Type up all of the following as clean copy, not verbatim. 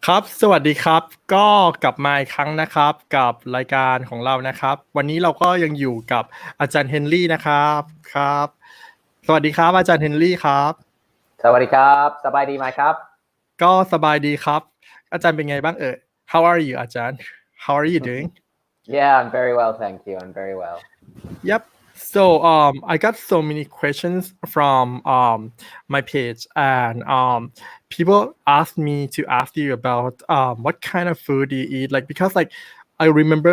ครับสวัสดีครับก็กลับมาอีกครั้งนะครับกับรายการของเรานะครับวันนี้เราก็ยังอยู่กับอาจารย์เฮนรี่นะครับครับสวัสดีครับอาจารย์เฮนรี่ครับสวัสดีครับสบายดีไหมครับก็สบายดีครับอาจารย์เป็นไงบ้างHow are you อาจารย์ How are you doing Yeah, I'm very well, thank you. I'm very well. Yep. So I got so many questions from my page, and people asked me to ask you about what kind of food do you eat, like because like I remember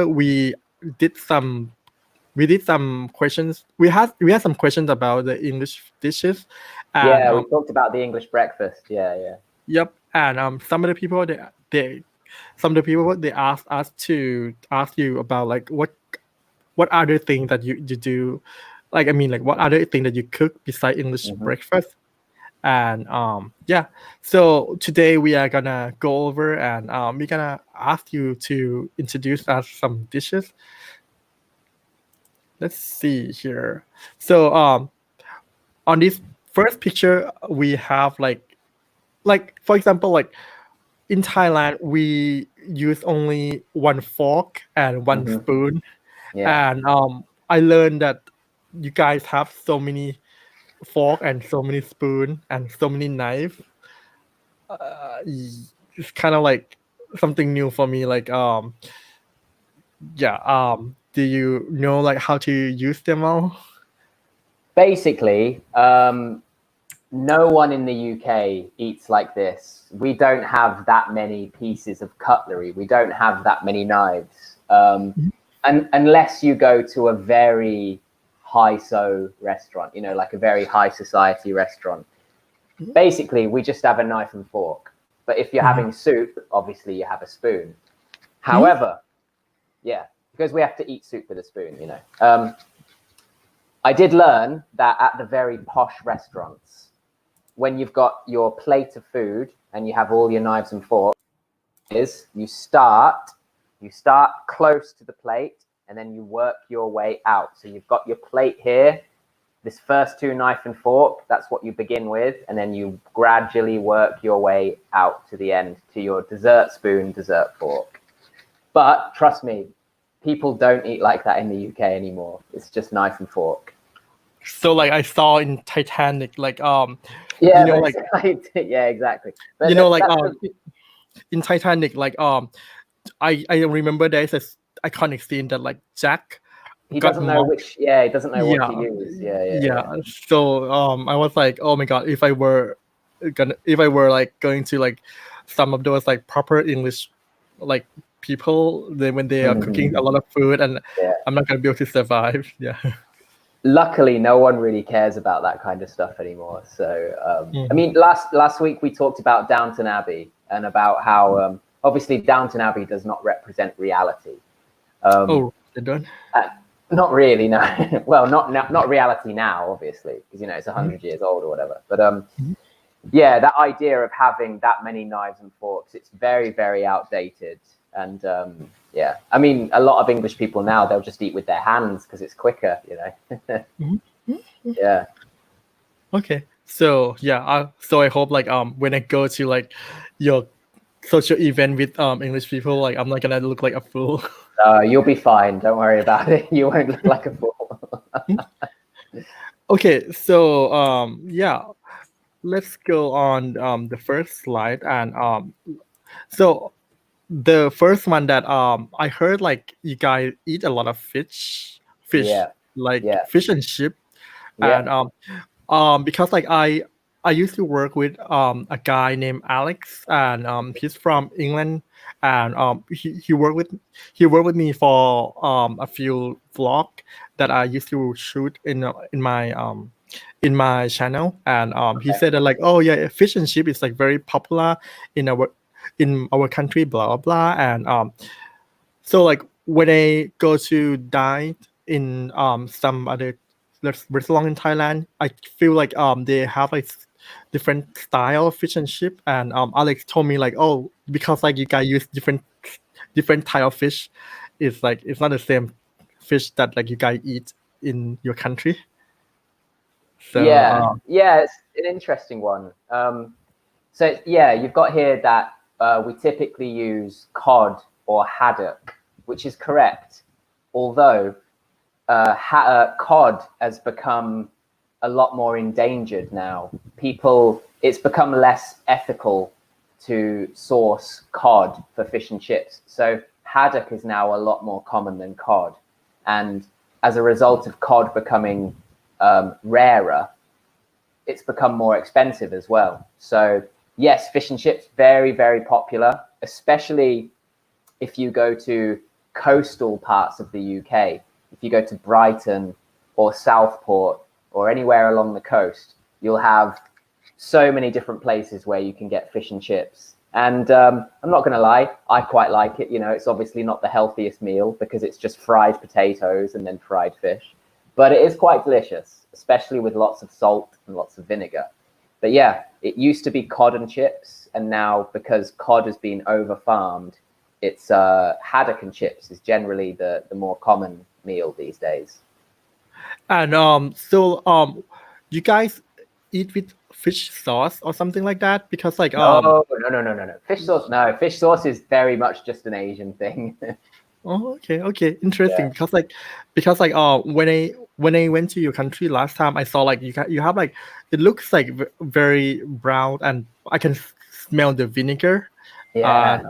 did some we did some questions. We had some questions about the English dishes, and Yeah, we talked about the English breakfast. Yeah. yep, and some of the people they asked us to ask you about like what other thing that you do, like I mean like what other thing that you cook besides English breakfast. And yeah, so today we are gonna go over and we're gonna ask you to introduce us some dishes. Let's see here. So on this first picture we have like for example, like in Thailand we use only one fork and one spoon. Yeah. And I learned that you guys have so many fork and so many spoon and so many knives. It's kind of like something new for me. Like yeah. Do you know like how to use them all? Basically, no one in the UK eats like this. We don't have that many pieces of cutlery. We don't have that many knives. And unless you go to a very high-so restaurant, like a very high society restaurant. Basically, we just have a knife and fork. But if you're having soup, obviously you have a spoon. However, yeah, because we have to eat soup with a spoon, I did learn that at the very posh restaurants, when you've got your plate of food and you have all your knives and forks, you start close to the plate and then you work your way out. So you've got your plate here, this first two knife and fork, that's what you begin with, and then you gradually work your way out to the end, to your dessert spoon, dessert fork. But trust me, people don't eat like that in the UK anymore. It's just knife and fork. So like I saw in Titanic, like yeah, like yeah, exactly. But like in Titanic, like I remember there's this iconic scene that like Jack he doesn't know which he doesn't know what to use. Yeah. So I was like, oh my god, if I were like going to like some of those like proper English like people, then when they are cooking a lot of food, and I'm not gonna be able to survive. Luckily no one really cares about that kind of stuff anymore. So I mean, last week we talked about Downton Abbey and about how obviously Downton Abbey does not represent reality. Oh, they don't? Not really, no. Well, not reality now, obviously, because it's 100 years old or whatever. But yeah, that idea of having that many knives and forks, it's very, very outdated. And yeah, I mean, a lot of English people now, they'll just eat with their hands because it's quicker, Yeah. Okay. So yeah, so I hope like when I go to like your social event with English people, like I'm not gonna look like a fool. You'll be fine. Don't worry about it. You won't look like a fool. Okay, so yeah, let's go on the first slide. And so the first one that I heard, like you guys eat a lot of fish, like fish and chip. And because like I used to work with a guy named Alex, and he's from England, and he worked with me for a few vlog that I used to shoot in my channel. And he said that like, oh yeah, fish and chip is like very popular in our country, blah blah blah. And so like when I go to dine in some other restaurant in Thailand, I feel like they have like different style of fish and chip. And Alex told me like, oh, because like you guys use different type of fish, it's like it's not the same fish that like you guys eat in your country. So yeah, it's an interesting one. So yeah, you've got here that we typically use cod or haddock, which is correct. Although cod has become a lot more endangered now. It's become less ethical to source cod for fish and chips. So haddock is now a lot more common than cod. And as a result of cod becoming rarer, it's become more expensive as well. So yes, fish and chips, very, very popular, especially if you go to coastal parts of the UK. If you go to Brighton or Southport or anywhere along the coast, you'll have so many different places where you can get fish and chips. And I'm not going to lie, I quite like it. You know, it's obviously not the healthiest meal because it's just fried potatoes and then fried fish. But it is quite delicious, especially with lots of salt and lots of vinegar. But yeah, it used to be cod and chips. And now because cod has been over-farmed, it's haddock and chips is generally the more common meal these days. And you guys eat with fish sauce or something like that? Because like no. Fish sauce, no. Fish sauce is very much just an Asian thing. Oh, okay, interesting. Yeah. Because when I went to your country last time, I saw like you have like it looks like very brown, and I can smell the vinegar. Yeah.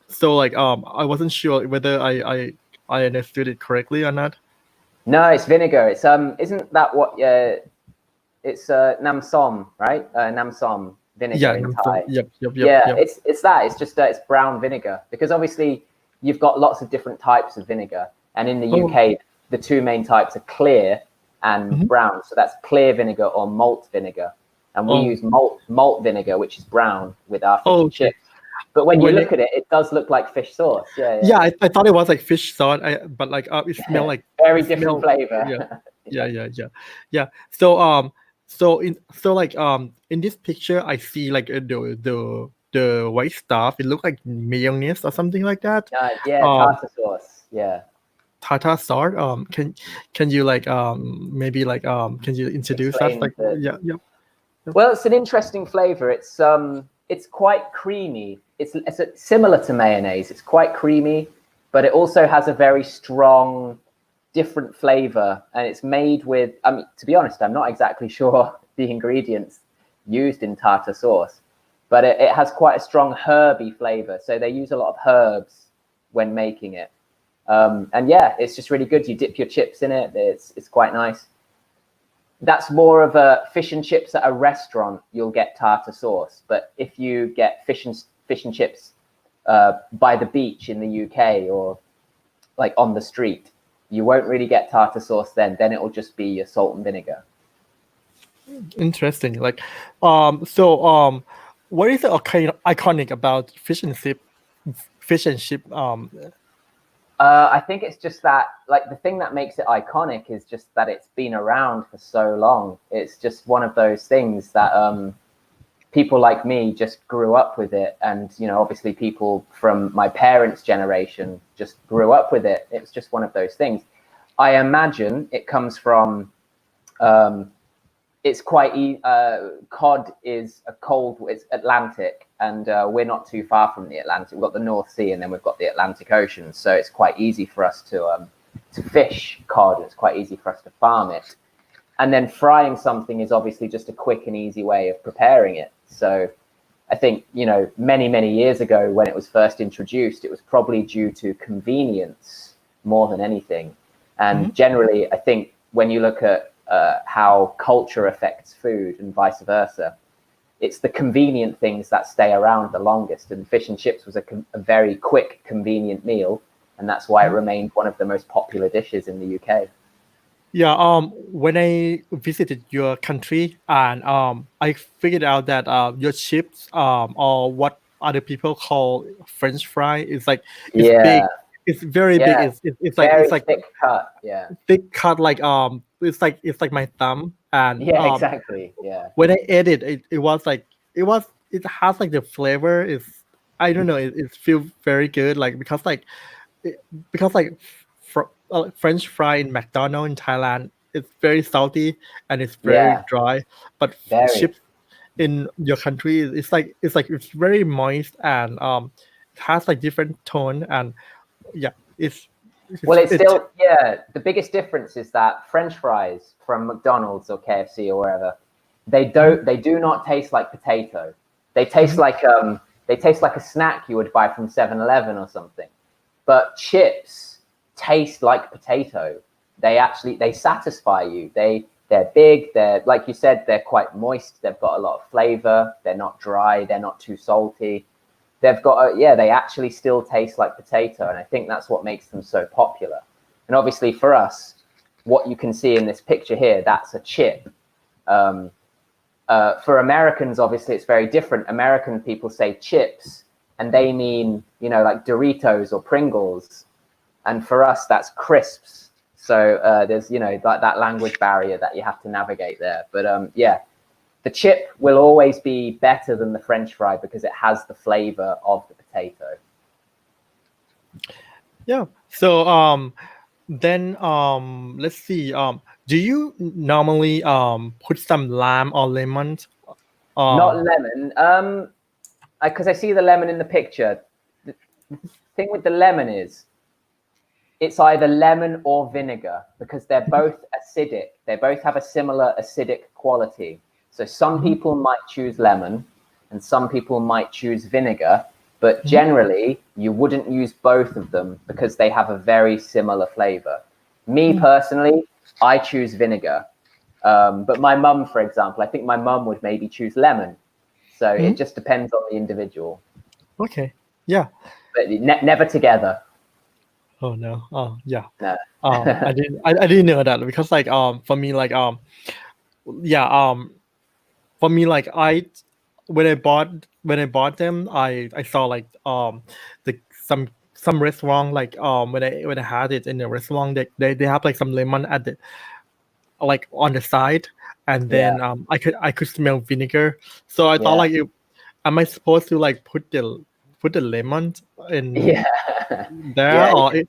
So like I wasn't sure whether I understood it correctly or not. No, it's vinegar. It's isn't that what it's nam som, right? Nam som vinegar in Thai. Yep. It's that. It's just it's brown vinegar because obviously you've got lots of different types of vinegar, and in the UK the two main types are clear and brown. So that's clear vinegar or malt vinegar, and we use malt vinegar, which is brown, with our fish and chips. But when you look at it, it does look like fish sauce. Yeah. I thought it was like fish sauce, but like it smelled like very different flavor. Yeah. So in this picture, I see like the white stuff. It looks like mayonnaise or something like that. Tartar sauce. Yeah. Tartar sauce. Can you like maybe like can you introduce us like Well, it's an interesting flavor. It's quite creamy. It's similar to mayonnaise. It's quite creamy, but it also has a very strong, different flavor. And it's made with, I mean, to be honest, I'm not exactly sure the ingredients used in tartar sauce, but it has quite a strong herby flavor. So they use a lot of herbs when making it. And yeah, it's just really good. You dip your chips in it. It's quite nice. That's more of a fish and chips at a restaurant. You'll get tartar sauce, but if you get fish and chips by the beach in the UK or like on the street, you won't really get tartar sauce. Then it will just be your salt and vinegar. Interesting. Like, what is the kind of iconic about fish and chip? I think it's just that, like, the thing that makes it iconic is just that it's been around for so long. It's just one of those things that people like me just grew up with it. And, you know, obviously people from my parents' generation just grew up with it. It's just one of those things. I imagine it comes from, it's quite, cod is it's Atlantic. And we're not too far from the Atlantic. We've got the North Sea, and then we've got the Atlantic Ocean. So it's quite easy for us to fish cod. It's quite easy for us to farm it. And then frying something is obviously just a quick and easy way of preparing it. So I think, you know, many, many years ago when it was first introduced, it was probably due to convenience more than anything. And generally, I think when you look at how culture affects food and vice versa, it's the convenient things that stay around the longest, and fish and chips was a very quick, convenient meal, and that's why it remained one of the most popular dishes in the UK. Yeah, when I visited your country, and I figured out that your chips, or what other people call French fry, is like big. It's very big. It's like thick cut. Thick cut, like it's like my thumb. And exactly. When I ate it, it has like the flavor is, I don't know, it feels very good, like because French fry in McDonald's in Thailand, it's very salty and it's very dry, but in your country, it's very moist and it has like different tone and yeah, Well, it's still, yeah, the biggest difference is that French fries from McDonald's or KFC or wherever, they do not taste like potato. They taste like a snack you would buy from 7-Eleven or something. But chips taste like potato. They satisfy you. They're big, they're, like you said, they're quite moist, they've got a lot of flavor, they're not dry, they're not too salty. They've got they actually still taste like potato, and I think that's what makes them so popular. And obviously for us, what you can see in this picture here, that's a chip. For Americans, obviously it's very different. American people say chips and they mean, you know, like Doritos or Pringles, and for us that's crisps. So there's, you know, that language barrier that you have to navigate there. But yeah, the chip will always be better than the French fry because it has the flavor of the potato. Yeah. So then let's see. Do you normally put some lime or lemon? Not lemon. Because I see the lemon in the picture. The thing with the lemon is it's either lemon or vinegar because they're both acidic. They both have a similar acidic quality. So some people might choose lemon and some people might choose vinegar, but generally you wouldn't use both of them because they have a very similar flavor. Me personally, I choose vinegar. But my mum, for example, I think my mum would maybe choose lemon. So it just depends on the individual. Okay. Yeah. But never together. Oh no. Oh yeah. No. I didn't know that because like for me like yeah for me like when I bought them I saw like the some restaurant like when I had it in the restaurant they have like some lemon at the like on the side and then I could smell vinegar, so I thought like am I supposed to like put the lemon in there or is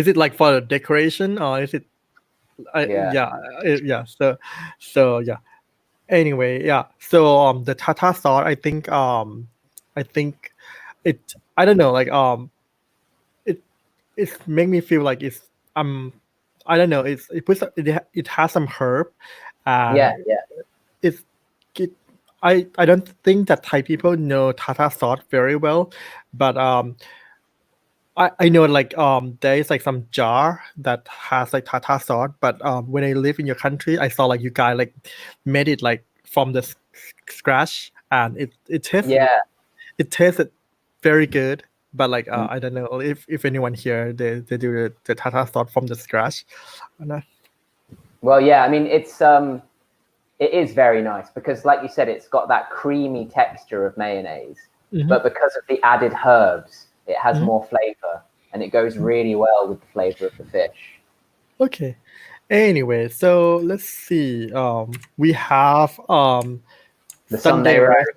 it like for decoration or is it so yeah. Anyway, yeah. So the tartar sauce, I think it I don't know like it make me feel like it's I don't know it has some herb and I don't think that Thai people know tartar sauce very well, but I know like there is like some jar that has like tartar sauce, but when I live in your country, I saw like you guys like made it like from the scratch, and it tasted very good. But like I don't know if anyone here they do the tartar sauce from the scratch. Well, yeah, I mean it is very nice because, like you said, it's got that creamy texture of mayonnaise, but because of the added herbs, it has more flavor and it goes really well with the flavor of the fish. Okay. Anyway, so let's see. We have the Sunday roast.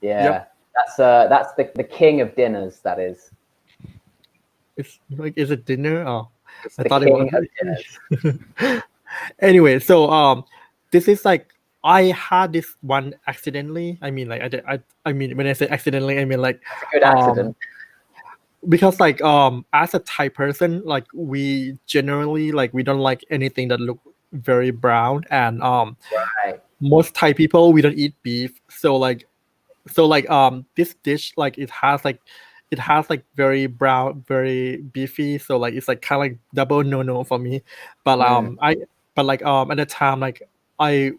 Yeah. Yep. That's the king of dinners, that is. It's like, is it dinner? Oh, it's I thought it was dinners. Anyway, so this is like I had this one accidentally. I mean, like I mean when I say accidentally, I mean like it's a good accident. Because like as a Thai person, like we generally like we don't like anything that look very brown, and most Thai people we don't eat beef. So like this dish like it has like very brown, very beefy. So like it's like kind of like double no for me. But at the time like I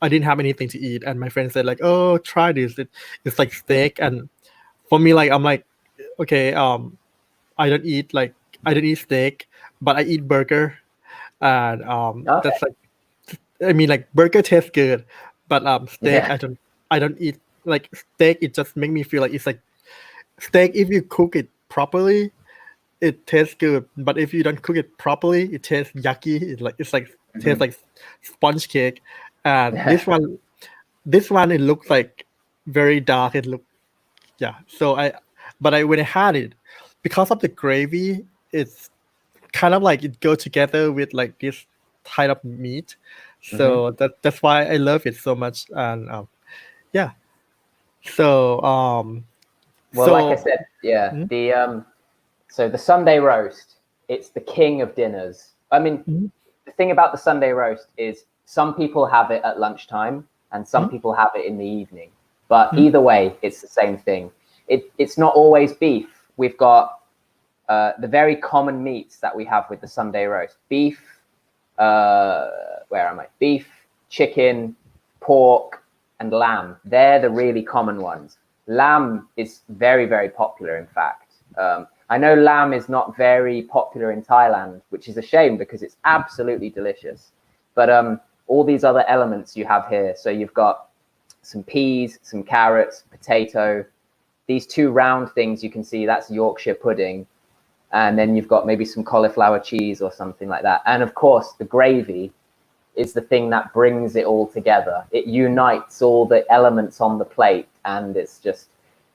didn't have anything to eat, and my friend said like, oh, try this. It's like steak, and for me like I'm like, okay, I don't eat steak, but I eat burger, and that's like, I mean like burger tastes good, but steak I don't eat. Like steak, it just make me feel like it's like steak. If you cook it properly, it tastes good, but if you don't cook it properly, it tastes yucky. It's like tastes like sponge cake, and this one it looks like very dark. It look So when I had it, because of the gravy, it's kind of like it go together with like this type of meat. So that's why I love it so much. And yeah. So Well, like I said, yeah, so the Sunday roast, it's the king of dinners. I mean, the thing about the Sunday roast is some people have it at lunchtime and some people have it in the evening. But either way, it's the same thing. It's not always beef. We've got the very common meats that we have with the Sunday roast. Beef, where am I? Beef, chicken, pork, and lamb. They're the really common ones. Lamb is very, very popular, in fact. I know lamb is not very popular in Thailand, which is a shame because it's absolutely delicious. But all these other elements you have here. So you've got some peas, some carrots, potato. These two round things you can see, that's Yorkshire pudding. And then you've got maybe some cauliflower cheese or something like that. And of course, the gravy is the thing that brings it all together. It unites all the elements on the plate. And it's just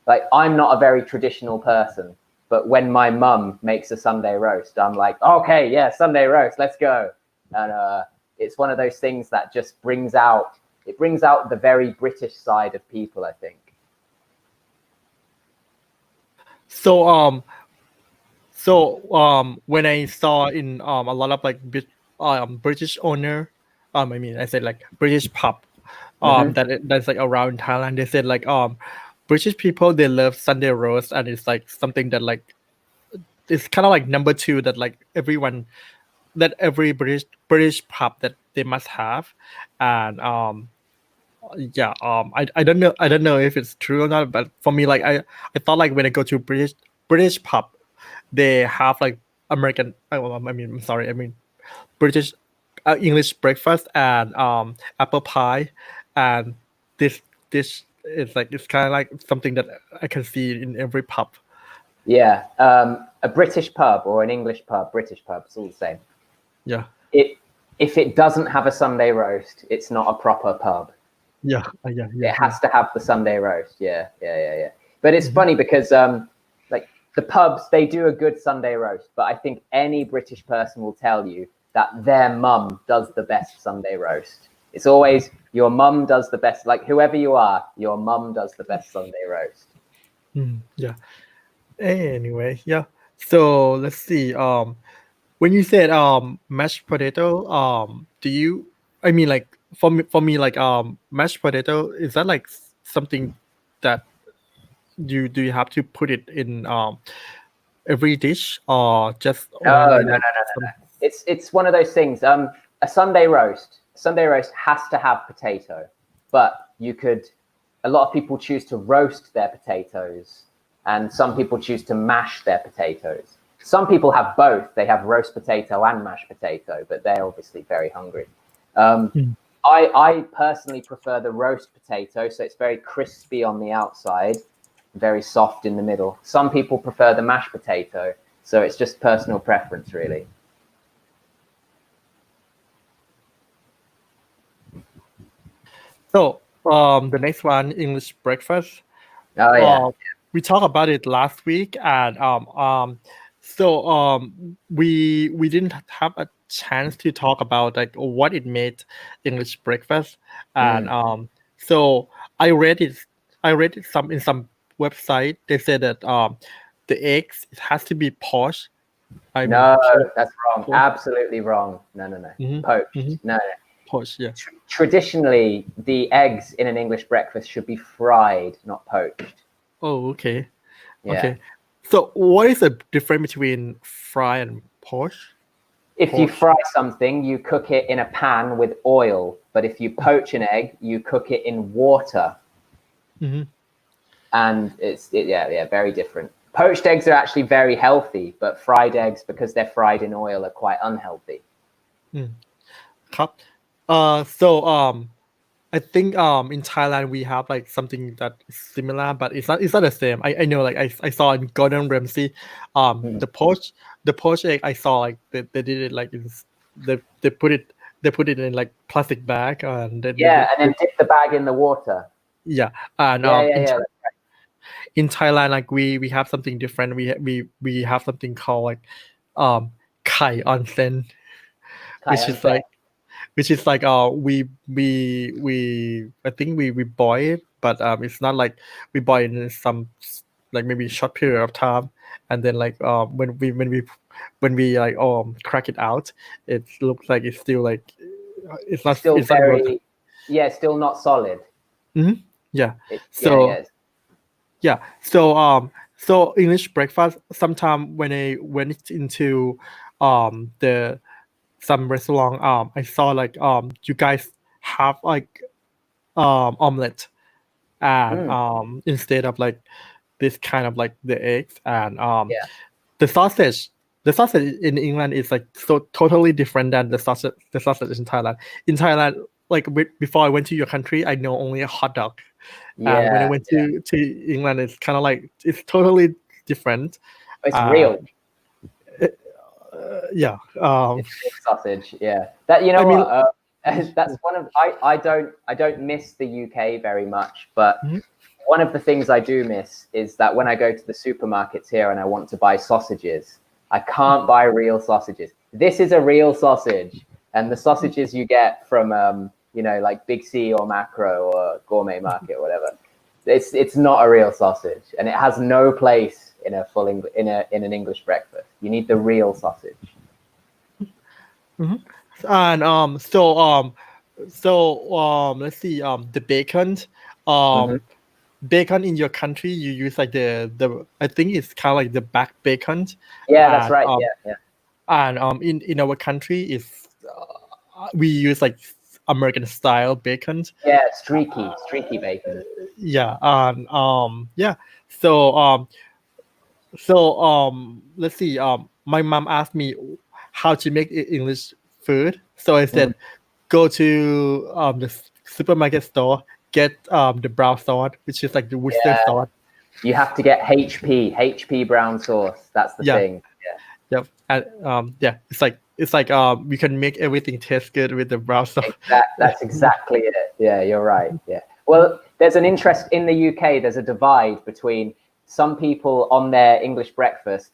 like, I'm not a very traditional person, but when my mum makes a Sunday roast, I'm like, okay, yeah, Sunday roast, let's go. And it's one of those things that just brings out the very British side of people, I think. So when I saw in a lot of like British owner, I mean I said like British pub that's like around Thailand, they said like British people, they love Sunday roast, and it's like something that like it's kind of like number two that like every British pub that they must have. And yeah, I don't know if it's true or not, but for me, like I thought like when I go to British pub, they have like American, I mean, I'm sorry, I mean British English breakfast and apple pie, and this is like, it's kind of like something that I can see in every pub. Yeah, a British pub or an English pub, British pub, it's all the same. Yeah. If it doesn't have a Sunday roast, it's not a proper pub. Yeah. It has to have the Sunday roast. Yeah. But it's funny because like the pubs, they do a good Sunday roast, but I think any British person will tell you that their mum does the best Sunday roast. It's always your mum does the best, like whoever you are, your mum does the best Sunday roast. Yeah. Anyway, yeah. So let's see. When you said mashed potato, do you? I mean, like for me, like mashed potato, is that like something that do you have to put it in every dish, or just only? No. It's one of those things. A Sunday roast has to have potato, but a lot of people choose to roast their potatoes, and some people choose to mash their potatoes. Some people have both. They have roast potato and mashed potato, but they're obviously very hungry. I personally prefer the roast potato, so it's very crispy on the outside, very soft in the middle. Some people prefer the mashed potato, so it's just personal preference, really. So the next one, English breakfast. Oh yeah. We talked about it last week, and so we didn't have a chance to talk about like what it made English breakfast. And so I read it in some website. They said that the eggs, it has to be poached. No, that's wrong. Absolutely wrong. No. Poached. No. Poached, yeah. Traditionally, the eggs in an English breakfast should be fried, not poached. Oh, okay. Yeah. Okay. So what is the difference between fry and poach? If you fry something, you cook it in a pan with oil. But if you poach an egg, you cook it in water. And it's very different. Poached eggs are actually very healthy, but fried eggs, because they're fried in oil, are quite unhealthy. ครับ so I think in Thailand we have like something that is similar, but it's not the same. I know, like I saw in Gordon Ramsay the poached egg, I saw like they did it like they put it in like plastic bag, and then and then dip the bag in the water. And in Thailand, like we have something different. We have something called like kai onsen, which is like we I think we boil it, but it's not like we boil in some like maybe short period of time, and then like when we like crack it out, it looks like it's still like it's not Still it's not very, still not solid. yeah. It, So so English breakfast. Sometime when I went into the some restaurant, I saw like you guys have like omelet and instead of like this kind of like the eggs and the sausage. The sausage in England is like so totally different than the sausage in Thailand. In Thailand, like before I went to your country, I know only a hot dog. And when I went to England, it's kind of like it's totally different. It's real. Yeah. It's real sausage. Yeah. That I mean, what? That's one of I don't miss the UK very much, but one of the things I do miss is that when I go to the supermarkets here and I want to buy sausages, I can't buy real sausages. This is a real sausage, and the sausages you get from like Big C or Macro or Gourmet Market or whatever, it's not a real sausage, and it has no place in a full in an English breakfast. You need the real sausage. And let's see, the bacon. Bacon in your country, you use like the I think it's kind of like the back bacon. Yeah, that's right. And in our country is we use like American style bacon. Yeah, streaky bacon. Yeah, and yeah. So let's see. My mom asked me how to make English food, so I said go to the supermarket store. Get the brown sauce, which is like the Worcester sauce. You have to get HP brown sauce. That's the thing. Yep. And it's like we can make everything taste good with the brown sauce. That's exactly it. Yeah, you're right. Yeah. Well, there's an interest in the UK. There's a divide between some people on their English breakfast.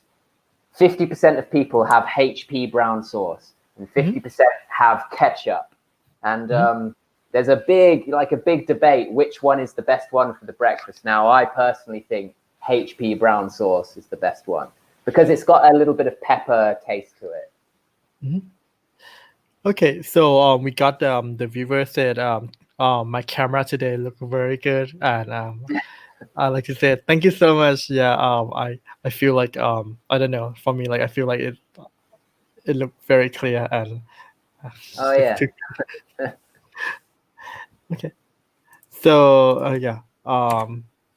50% of people have HP brown sauce, and 50% have ketchup, and there's a big debate which one is the best one for the breakfast. Now, I personally think HP brown sauce is the best one because it's got a little bit of pepper taste to it. Okay, so we got the viewer said my camera today looked very good, and I like to say thank you so much. Yeah, I feel like I don't know, for me, like I feel like it looked very clear and okay. So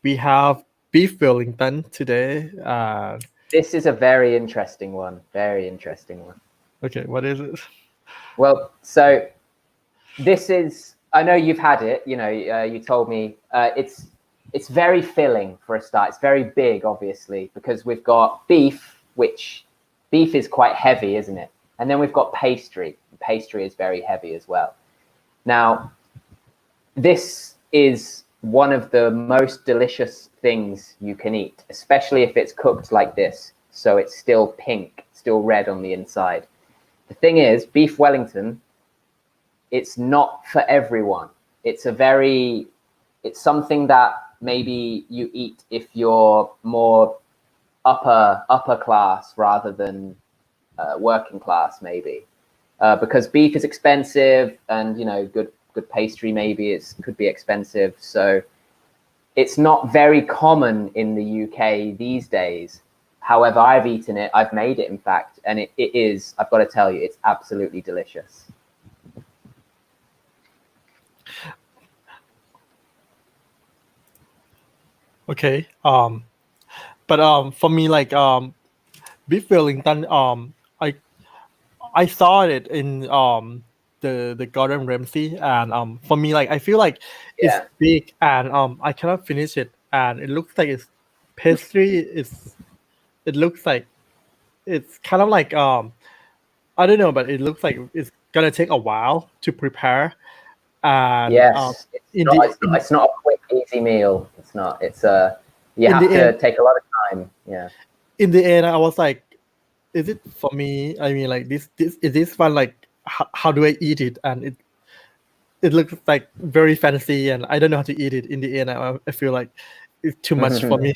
we have beef Wellington today. This is a very interesting one. Okay, what is it? Well, so this is, I know you've had it, you told me, it's very filling for a start. It's very big, obviously, because we've got beef, which beef is quite heavy, isn't it? And then we've got pastry. Pastry is very heavy as well. Now, this is one of the most delicious things you can eat, especially if it's cooked like this. So it's still pink, still red on the inside. The thing is, beef Wellington, it's not for everyone. It's something that maybe you eat if you're more upper class rather than working class, maybe, because beef is expensive, and good pastry maybe could be expensive. So it's not very common in the UK these days. However, I've eaten it. I've made it, in fact, and it is. I've got to tell you, it's absolutely delicious. Okay. But for me, like beef Wellington, I saw it in the Gordon Ramsay, and for me, like I feel like it's big, and I cannot finish it, and it looks like it's pastry. It looks like it's kind of like I don't know, but it looks like it's gonna take a while to prepare. And it's not a quick, easy meal. It's not. It's you have to take a lot of time. Yeah. In the end, I was like, is it for me? I mean, like this is this one like how do I eat it, and it looks like very fancy, and I don't know how to eat it. In the end, I feel like it's too much for me.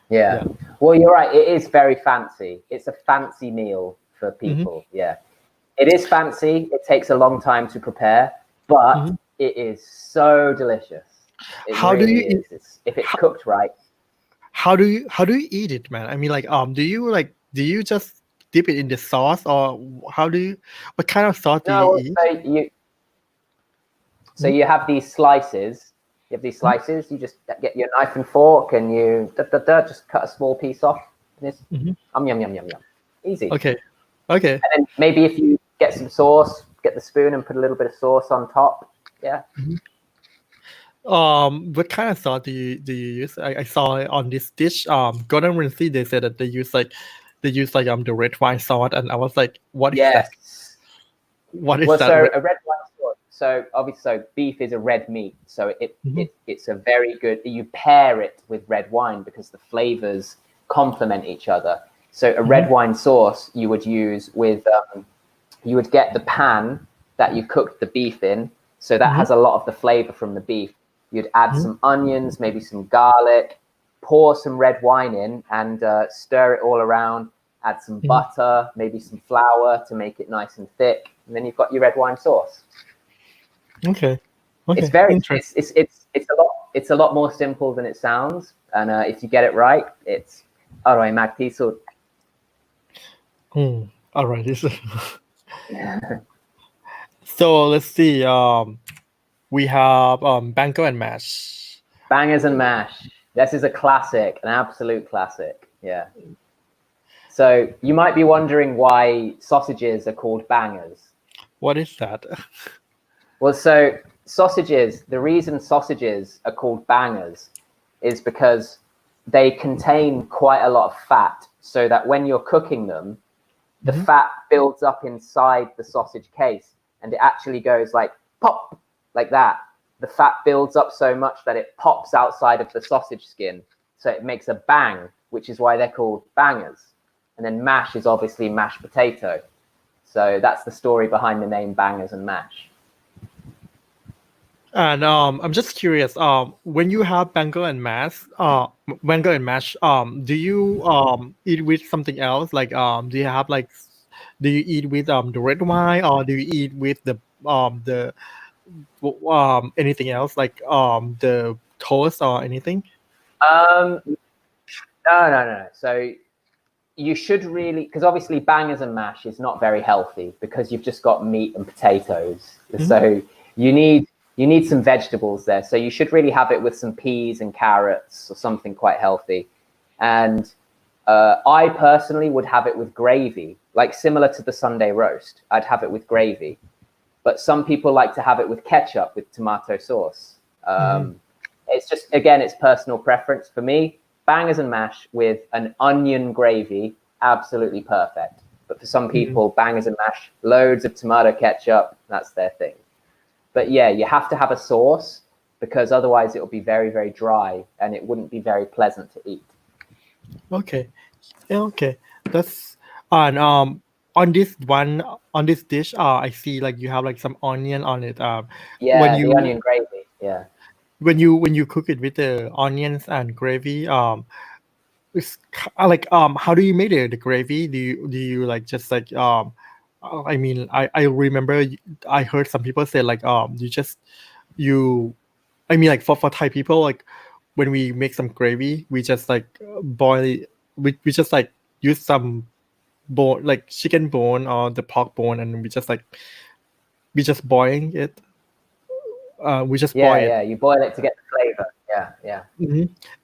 Yeah. Well, you're right. It is very fancy. It's a fancy meal for people. Yeah. It is fancy. It takes a long time to prepare, but it is so delicious. It How do really you is. If it's cooked right. How do you eat it, man? I mean, like, do you just dip it in the sauce, or what kind of sauce do you eat? So you have these slices. You You just get your knife and fork, and you just cut a small piece off. Yum yum yum yum yum. Easy. Okay. And then maybe if you get some sauce, get the spoon and put a little bit of sauce on top. Yeah. What kind of sauce do you use? I saw it on this dish. Gordon Ramsay, they said that they use the red wine sauce, and I was like, what is that? What is that? So a red wine sauce. So obviously, beef is a red meat, so it's a very good. You pair it with red wine because the flavors complement each other. So a red wine sauce you would use with you would get the pan that you cooked the beef in, so that has a lot of the flavor from the beef. You'd add some onions, maybe some garlic, pour some red wine in, and stir it all around. Add some butter, maybe some flour to make it nice and thick, and then you've got your red wine sauce. Okay. It's very interesting. It's a lot more simple than it sounds, and if you get it right, it's อร่อยมากที่สุด. All right. So let's see. We have bango and mash. Bangers and mash. This is a classic, an absolute classic. Yeah. So you might be wondering why sausages are called bangers. What is that? Well, so sausages, the reason sausages are called bangers is because they contain quite a lot of fat, so that when you're cooking them, the fat builds up inside the sausage case, and it actually goes like pop, like that. The fat builds up so much that it pops outside of the sausage skin, so it makes a bang, which is why they're called bangers. And then mash is obviously mashed potato. So that's the story behind the name bangers and mash. And I'm just curious. When you have bango and mash, do you eat with something else? Like, do you eat with the red wine, or do you eat with the anything else, like the toast or anything? No. So you should really, because obviously bangers and mash is not very healthy because you've just got meat and potatoes. So you need some vegetables there. So you should really have it with some peas and carrots or something quite healthy. And I personally would have it with gravy, like similar to the Sunday roast. I'd have it with gravy. But some people like to have it with ketchup, with tomato sauce. It's just, again, it's personal preference. For me, bangers and mash with an onion gravy, absolutely perfect. But for some people, bangers and mash, loads of tomato ketchup, that's their thing. But yeah, you have to have a sauce because otherwise it will be very, very dry and it wouldn't be very pleasant to eat. Okay. That's and on this dish, I see like you have like some onion on it. The onion gravy. Yeah. When you cook it with the onions and gravy, it's like how do you make the gravy? Do you like just like I mean, I remember I heard some people say like I mean, like for Thai people, like when we make some gravy, we just like boil it. We just like use some bone, like chicken bone or the pork bone, and we just boiling it. We just boil it. Yeah, you boil it to get the flavor. Yeah.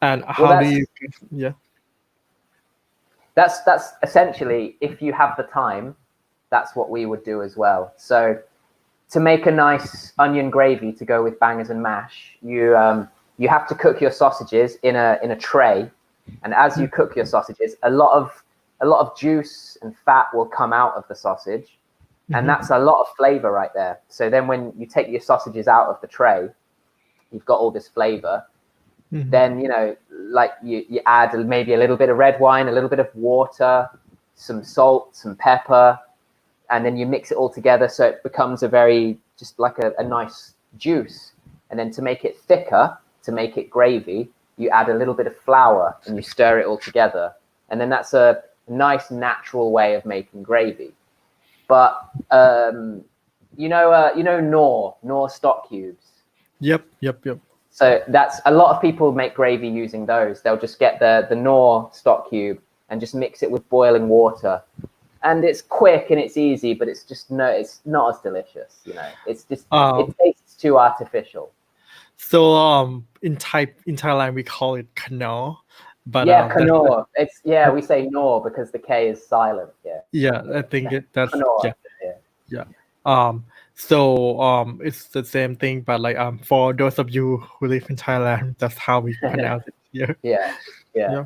And how do you? Yeah. That's essentially, if you have the time, that's what we would do as well. So to make a nice onion gravy to go with bangers and mash, you have to cook your sausages in a tray, and as you cook your sausages, a lot of juice and fat will come out of the sausage, and that's a lot of flavor right there. So then when you take your sausages out of the tray, you've got all this flavor. Then like you add maybe a little bit of red wine, a little bit of water, some salt, some pepper, and then you mix it all together so it becomes a very just like a nice juice. And then to make it thicker, to make it gravy, you add a little bit of flour and you stir it all together, and then that's a nice natural way of making gravy. But you know Knorr stock cubes. Yep. So that's a lot of people make gravy using those. They'll just get the Knorr stock cube and just mix it with boiling water, and it's quick and it's easy, but it's not as delicious. It's just it tastes too artificial. So in Thailand we call it Knorr, but Knorr. We say Knorr because the K is silent. I think that's Knorr. Yeah. So it's the same thing, but like for those of you who live in Thailand, that's how we pronounce it here. Yeah.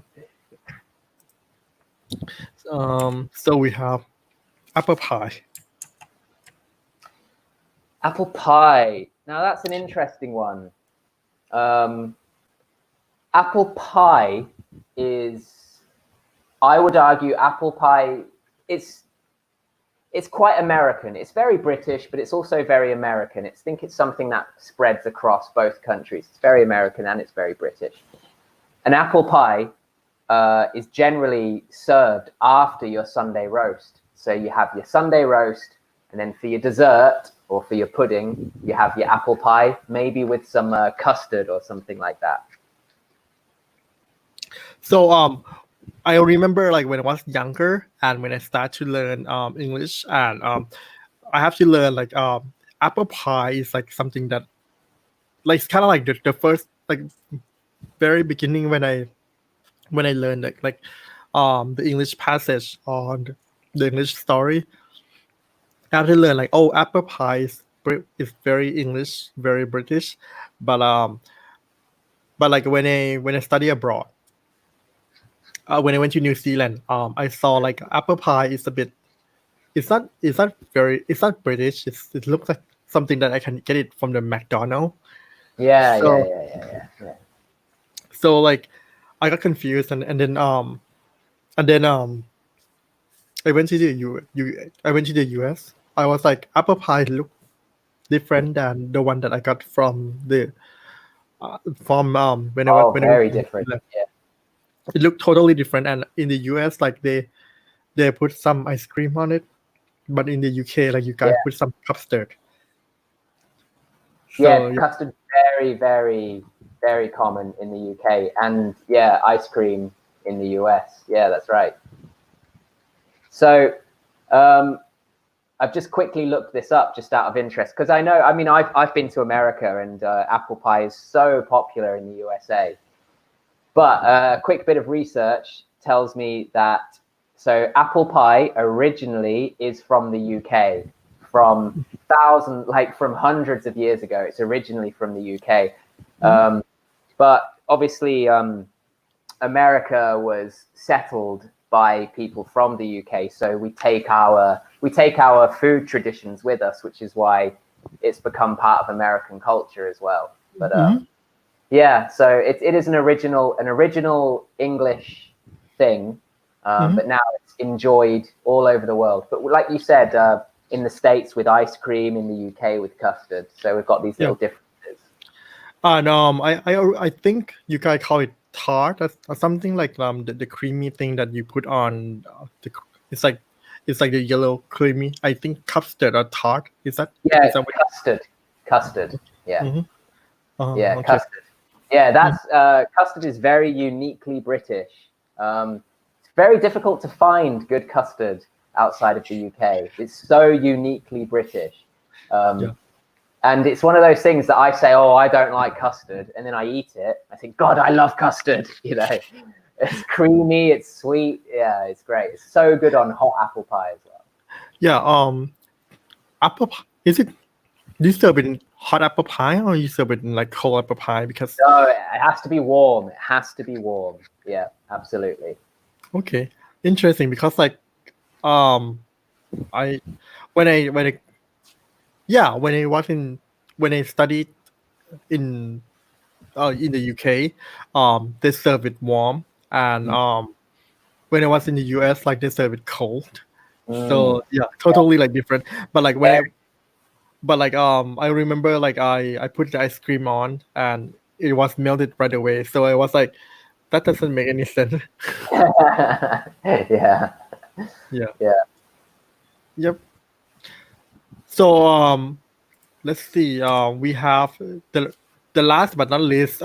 So we have apple pie. Apple pie. Now that's an interesting one. Apple pie is, I would argue, apple pie. It's quite American. It's very British, but it's also very American. I think it's something that spreads across both countries. It's very American and it's very British. An apple pie is generally served after your Sunday roast. So you have your Sunday roast, and then for your dessert or for your pudding, you have your apple pie, maybe with some custard or something like that. So I remember like when I was younger and when I started to learn English, and I have to learn like apple pie is like something that like it's kind of like the first like very beginning when I learned like the English passage on the English story. I have to learn like apple pie is very English, very British, but like when I study abroad. When I went to New Zealand, I saw like apple pie is a bit. It's not British. It looks like something that I can get it from the McDonald's. Yeah. So like, I got confused, and then I went to the US. I was like, apple pie look different than the one that I got from when I went. Very different. Yeah. It looked totally different, and in the US, like they put some ice cream on it, but in the UK, like you guys put some custard. Custard very, very, very common in the UK, and ice cream in the US. Yeah, that's right. So, I've just quickly looked this up just out of interest because I've been to America, and apple pie is so popular in the USA. But a quick bit of research tells me that apple pie originally is from the UK, from hundreds of years ago. It's originally from the UK, but obviously America was settled by people from the UK, so we take our food traditions with us, which is why it's become part of American culture as well. But so it is an original English thing, but now it's enjoyed all over the world. But like you said, in the States with ice cream, in the UK with custard. So we've got these little differences. And I think you guys call it tart or something like the creamy thing that you put on it's like the yellow creamy. I think custard or tart. Is that custard? Yeah. Okay. Custard. Yeah, that's custard is very uniquely British. It's very difficult to find good custard outside of the UK. It's so uniquely British. And it's one of those things that I say, I don't like custard, and then I eat it. I think, God, I love custard. It's creamy, it's sweet. Yeah, it's great. It's so good on hot apple pie as well. Yeah. Apple pie. Is it? Do you serve it in hot apple pie or you serve it in like cold apple pie? Because no, it has to be warm. It has to be warm. Yeah, absolutely. Okay, interesting. Because like, when I studied in the UK, they serve it warm, and when I was in the US, like they serve it cold. So yeah, totally like different. But like I remember like I put the ice cream on and it was melted right away. So I was like, that doesn't make any sense. Yeah. Yeah. Yeah. Yep. So let's see. We have the last but not least.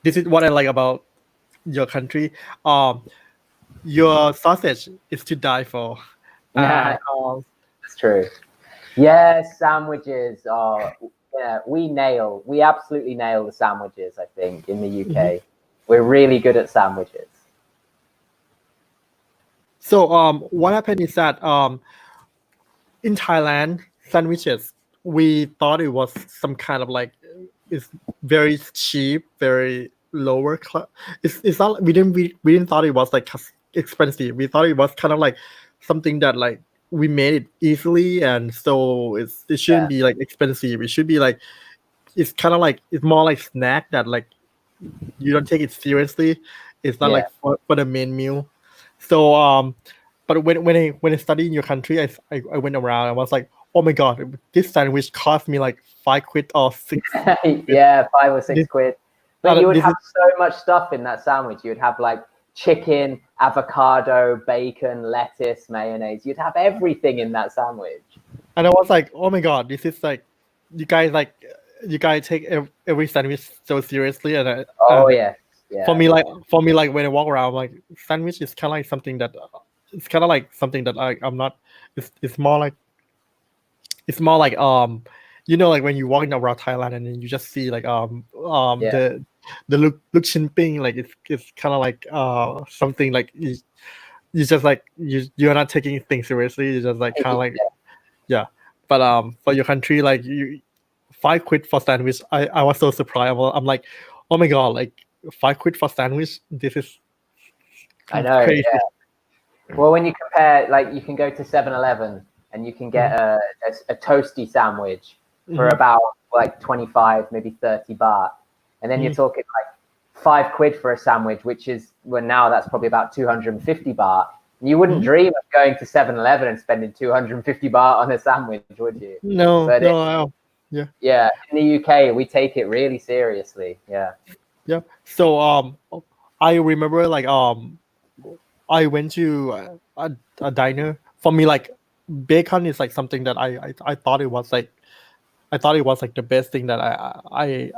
This is what I like about your country. Your sausage is to die for. And That's true. Yes, sandwiches are. Yeah, we absolutely nail the sandwiches. I think in the UK, we're really good at sandwiches. So what happened is that in Thailand, sandwiches, we thought it was some kind of like it's very cheap, very lower class. It's not we didn't thought it was like expensive. We thought it was kind of like something that like we made it easily, and so it shouldn't be like expensive. It should be like it's kind of like it's more like snack that like you don't take it seriously. It's not like for the main meal. So but when I studied in your country, I went around and was like, oh my god, this sandwich cost me like £5 or £6. Yeah, 5 or 6 quid. But you would have is, so much stuff in that sandwich. You would have like chicken, avocado, bacon, lettuce, mayonnaise. You'd have everything in that sandwich. and I was like, oh my god, this is like you guys take every sandwich so seriously, and Yeah. for me like when I walk around, like sandwich is kind of like something that I'm not. It's more like you know, like when you walk around Thailand and then you just see like the look chimping, like it's kind of like something like you just like you're not taking things seriously. You're just like kind of like But for your country, like you £5 for sandwich, I was so surprised. I'm like, oh my god, like £5 for sandwich. This is I know. crazy. Yeah. Well, when you compare, like you can go to 7-Eleven and you can get a toasty sandwich for about like 25, maybe 30 baht, and then you're talking like £5 for a sandwich, which is now that's probably about 250 baht. You wouldn't dream of going to 7-Eleven and spending 250 baht on a sandwich, would you? No. Yeah, in the UK, we take it really seriously. Yeah. So I remember like I went to a diner. For me, like bacon is like something that I thought it was like the best thing that I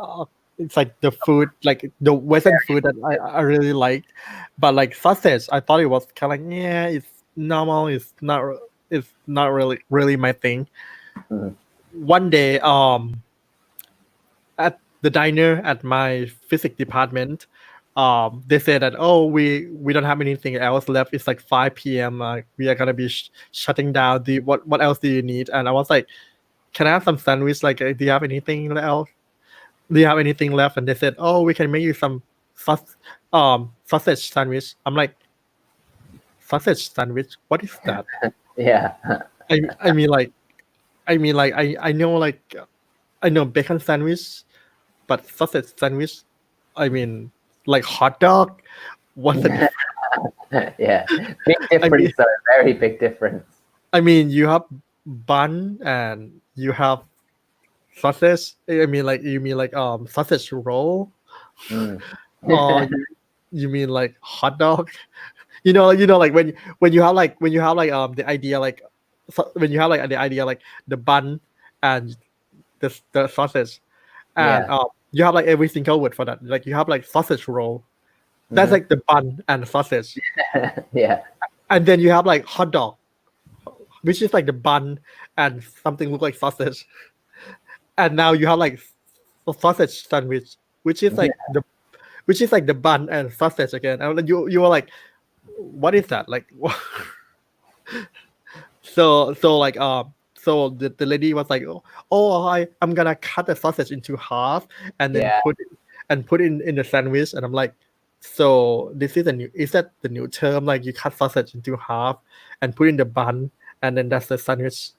it's like the food, like the Western food that I really liked. But like sausage, I thought it was kind of like it's normal. It's not really my thing. One day at the diner at my physics department, they said that we don't have anything else left. It's like 5 p.m. We are gonna be shutting down. What else do you need? And I was like, can I have some sandwich? Like, do you have anything else? Do you have anything left? And they said, oh, we can make you some sausage sandwich. I'm like, sausage sandwich? What is that? Yeah. I mean like I know bacon sandwich, but sausage sandwich, I mean like hot dog. What's the difference? Yeah, big difference. Very big difference. I mean, you have bun and you have sausage. I mean, like you mean like sausage roll, or you mean like hot dog? You know, like when you have like the idea like when you have like the idea like the bun and the sausage, and you have like every single word for that. Like you have like sausage roll. That's like the bun and sausage. Yeah. And then you have like hot dog, which is like the bun and something look like sausage. And now you have like a sausage sandwich, which is like the bun and sausage again. And you were like, what is that? Like, so the lady was like, I'm gonna cut the sausage into half and then put it in the sandwich. And I'm like, so is that the new term? Like you cut sausage into half and put in the bun and then that's the sandwich.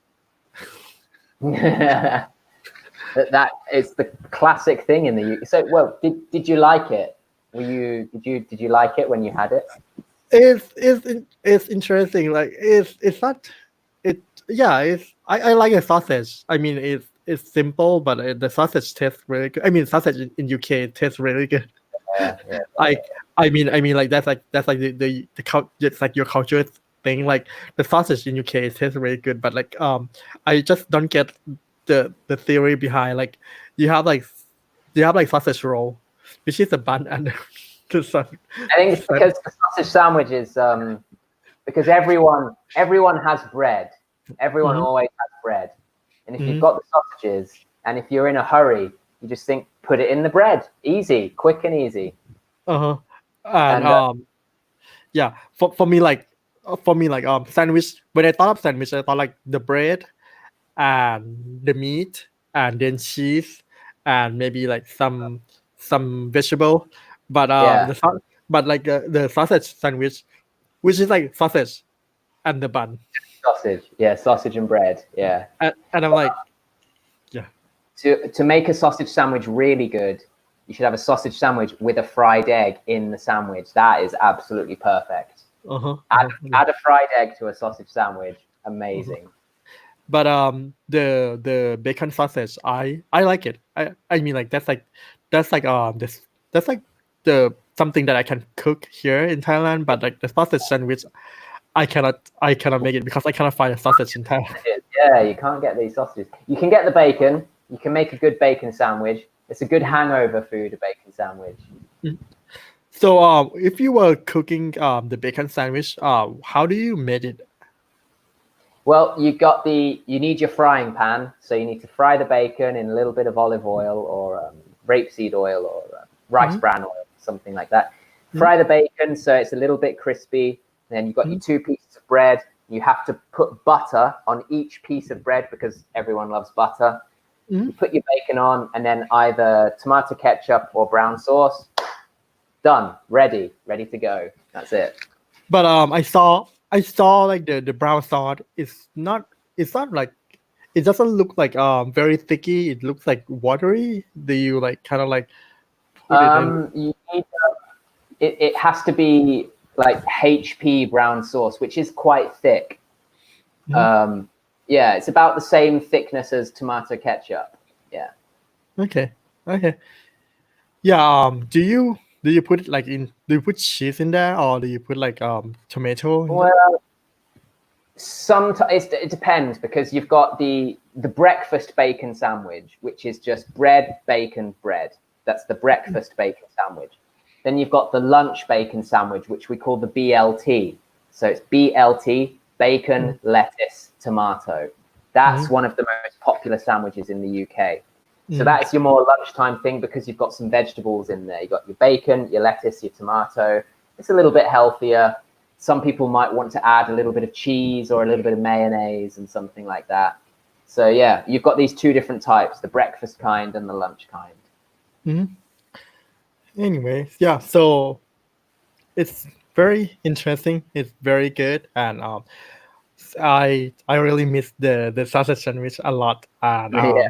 That is the classic thing in the UK. So, well, did you like it? Did you like it when you had it? it's interesting. Like it's not it. Yeah, I like a sausage. I mean, it's simple, but the sausage tastes really good. I mean, sausage in UK tastes really good. Yeah. I I mean like that's like it's like your culture thing. Like the sausage in UK tastes really good, but like I just don't get the theory behind like you have like you have like sausage roll, which is a bun and the sun. I think it's because the sausage sandwich is because everyone has bread. Everyone Mhm. always has bread. And if you've Mhm. got the sausages and if you're in a hurry, you just think put it in the bread. Easy, quick and easy. Uh-huh. And And yeah, for me like sandwich. When I thought of sandwich, I thought like the bread and the meat and then cheese and maybe like some vegetable, but yeah, but like the sausage sandwich, which is like sausage and the bun, sausage. Yeah, sausage and bread. Yeah. and I'm like, yeah, To make a sausage sandwich really good, you should have a sausage sandwich with a fried egg in the sandwich. That is absolutely perfect. yeah. Add a fried egg to a sausage sandwich. Amazing. But the bacon sausage, I like it. I mean like this that's like the something that I can cook here in Thailand. But like the sausage sandwich, I cannot make it because I cannot find a sausage in Thailand. Yeah, you can't get these sausages. You can get the bacon. You can make a good bacon sandwich. It's a good hangover food, a bacon sandwich. So if you were cooking the bacon sandwich, how do you make it? Well, you need your frying pan. So you need to fry the bacon in a little bit of olive oil or rapeseed oil or rice Mhm. bran oil, something like that. Fry the bacon so it's a little bit crispy. Then you've got your 2 pieces of bread. You have to put butter on each piece of bread because everyone loves butter. Mhm. You put your bacon on and then either tomato ketchup or brown sauce. Done, ready to go. That's it. But I saw like the brown sauce is not it's not like it doesn't look like very thicky. It looks like watery. Do you like kind of like put it in? You need it has to be like HP brown sauce, which is quite thick. Yeah, it's about the same thickness as tomato ketchup. Yeah. Okay. Yeah. Do you put it like in? Do you put cheese in there, or do you put like tomato in there? Well, sometimes it depends because you've got the breakfast bacon sandwich, which is just bread, bacon, bread. That's the breakfast bacon sandwich. Then you've got the lunch bacon sandwich, which we call the BLT. So it's BLT, bacon, lettuce, tomato. That's one of the most popular sandwiches in the UK. So that's your more lunchtime thing because you've got some vegetables in there. You've got your bacon, your lettuce, your tomato. It's a little bit healthier. Some people might want to add a little bit of cheese or a little bit of mayonnaise and something like that. So yeah, you've got these 2 different types, the breakfast kind and the lunch kind. Anyways, yeah. So it's very interesting. It's very good, and I really miss the sausage sandwich a lot, and Yeah.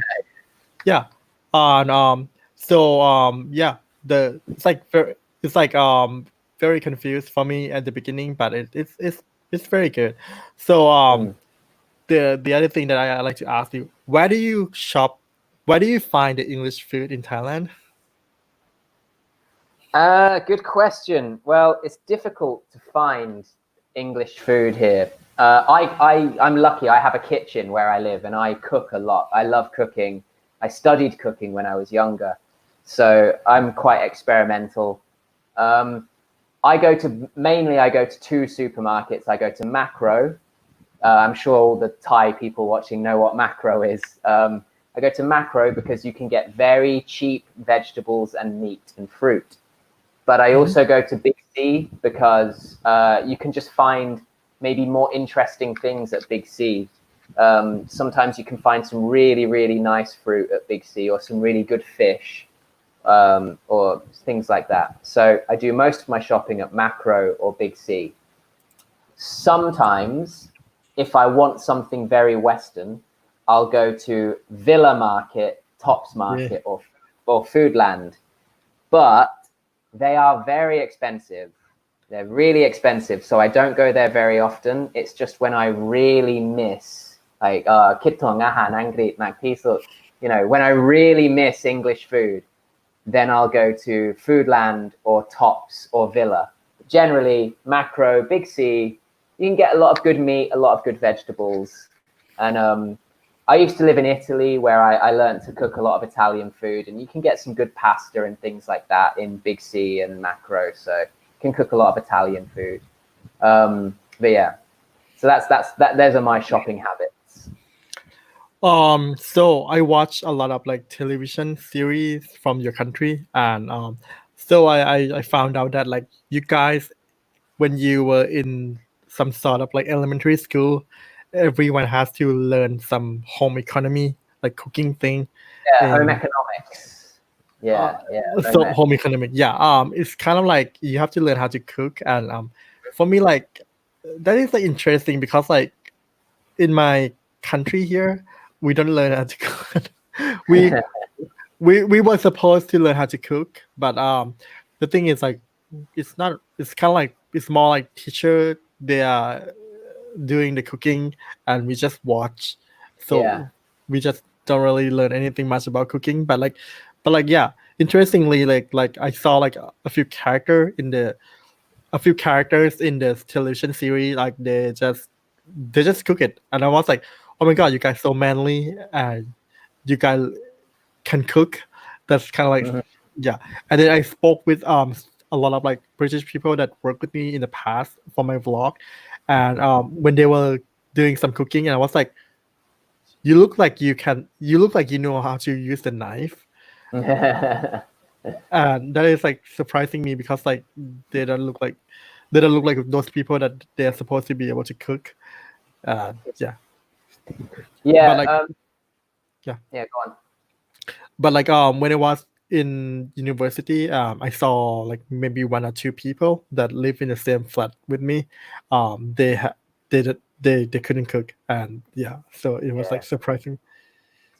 yeah, and so yeah, it's like very confused for me at the beginning, but it's very good. So the other thing that I like to ask you, where do you shop? Where do you find the English food in Thailand? Good question. Well, it's difficult to find English food here. I'm lucky. I have a kitchen where I live and I cook a lot. I love cooking. I studied cooking when I was younger. So I'm quite experimental. I go to 2 supermarkets. I go to Macro. I'm sure all the Thai people watching know what Macro is. I go to Macro because you can get very cheap vegetables and meat and fruit. But I also go to Big C because you can just find maybe more interesting things at Big C. Sometimes you can find some really, really nice fruit at Big C or some really good fish or things like that. So I do most of my shopping at Macro or Big C. Sometimes, if I want something very Western, I'll go to Villa Market, Tops Yeah. Market, or Foodland. But they are very expensive. They're really expensive, so I don't go there very often. It's just when I really miss, like, คิดถึงอาหารอังกฤษมากที่สุด you know, when I really miss English food, then I'll go to Foodland or Tops or Villa. Generally, Macro, Big C, you can get a lot of good meat, a lot of good vegetables. And I used to live in Italy where I learned to cook a lot of Italian food, and you can get some good pasta and things like that in Big C and Macro. So you can cook a lot of Italian food. But yeah, so that. Those are my shopping habits. So I watch a lot of like television series from your country, and so I found out that like you guys, when you were in some sort of like elementary school, everyone has to learn some home economy, like cooking thing. Yeah, And, home economics. Yeah. so home economic, yeah. It's kind of like you have to learn how to cook, and for me, like that is like interesting because like in my country here, we don't learn how to cook. we were supposed to learn how to cook, but the thing is like it's not. It's kind of like it's more like teacher. They are doing the cooking, and we just watch. So Yeah. we just don't really learn anything much about cooking. But like yeah, interestingly, like I saw like a few characters in the television series. Like they just cook it, and I was like, oh my god, you guys so manly, and you guys can cook. That's kind of like yeah. And then I spoke with a lot of like British people that worked with me in the past for my vlog, and when they were doing some cooking, and I was like, you look like you know how to use the knife. And that is like surprising me because like they don't look like those people that they're supposed to be able to cook. Yeah. Yeah. But like, yeah, go on. But like when I was in university, I saw like maybe one or two people that live in the same flat with me. They couldn't cook, and yeah, so it was like surprising.